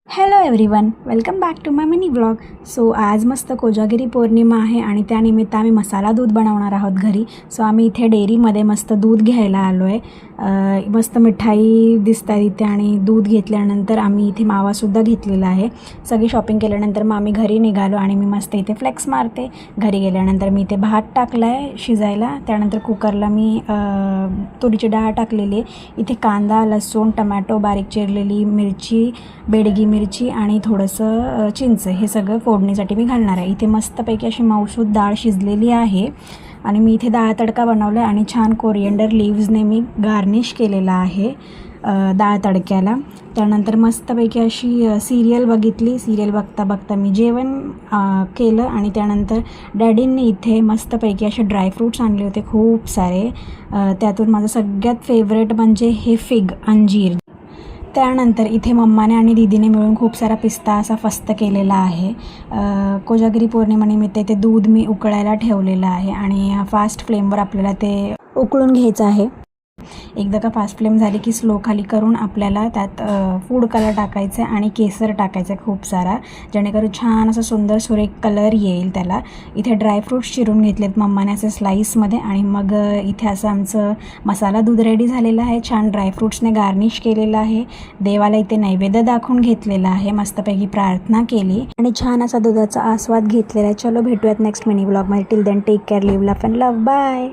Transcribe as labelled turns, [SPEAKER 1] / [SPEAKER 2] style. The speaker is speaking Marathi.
[SPEAKER 1] Hello everyone, welcome back to my mini vlog. So आज मस्त कोजागिरी पौर्णिमा आहे आणि त्यानिमित्त आम्ही मसाला दूध बनवणार आहोत घरी. सो आम्ही इथे डेअरीमध्ये मस्त दूध घ्यायला आलो आहे. मस्त मिठाई दिसतात इथे आणि दूध घेतल्यानंतर आम्ही इथे मावासुद्धा घेतलेला आहे. सगळी शॉपिंग केल्यानंतर मग आम्ही घरी निघालो आणि मी मस्त इथे फ्लेक्स मारते. घरी गेल्यानंतर मी इथे भात टाकला आहे शिजायला. त्यानंतर कुकरला मी तुरीची डाळ टाकलेली आहे. इथे कांदा, लसूण, टमॅटो, बारीक चिरलेली मिरची, बेडगी मिरची आणि थोडंसं चिंच हे सगळं फोडणीसाठी मी घालणार आहे. इथे मस्तपैकी अशी मऊसूत डाळ शिजलेली आहे आणि मी इथे डाळ तडका बनवला आहे आणि छान कोरिएंडर लीव्सने मी गार्निश केलेला आहे डाळ तडक्याला. त्यानंतर मस्तपैकी अशी सिरियल बघितली. सिरियल बघता बघता मी जेवण केलं आणि त्यानंतर डॅडींनी इथे मस्तपैकी असे ड्रायफ्रूट्स आणले होते खूप सारे. त्यातून माझं सगळ्यात फेवरेट म्हणजे हे फिग, अंजीर. त्यानंतर इथे मम्माने आणि दीदीने मिळून खूप सारा पिस्ता असा फस्त केलेला आहे. कोजागिरी पौर्णिमेनिमित्त ते दूध मी उकळायला ठेवलेलं आहे आणि फास्ट फ्लेमवर आपल्याला ते उकळून घ्यायचं आहे. एकदा का फास्ट फ्लेम झाली की स्लो खाली करून आपल्याला त्यात फूड कलर टाकायचं आहे आणि केसर टाकायचं आहे खूप सारा, जेणेकरून छान असं सुंदर सुरेख कलर येईल त्याला. इथे ड्रायफ्रूट्स चिरून घेतलेत मम्माने असे स्लाईसमध्ये आणि मग इथे असं आमचं मसाला दूध रेडी झालेलं आहे. छान ड्रायफ्रूट्सने गार्निश केलेलं आहे. देवाला इथे नैवेद्य दाखवून घेतलेला आहे. मस्तपैकी प्रार्थना केली आणि छान असा दुधाचा आस्वाद घेतलेला आहे. चलो भेटूयात नेक्स्ट मिनी ब्लॉगमध्ये. Till then take care, live, love and love. Bye.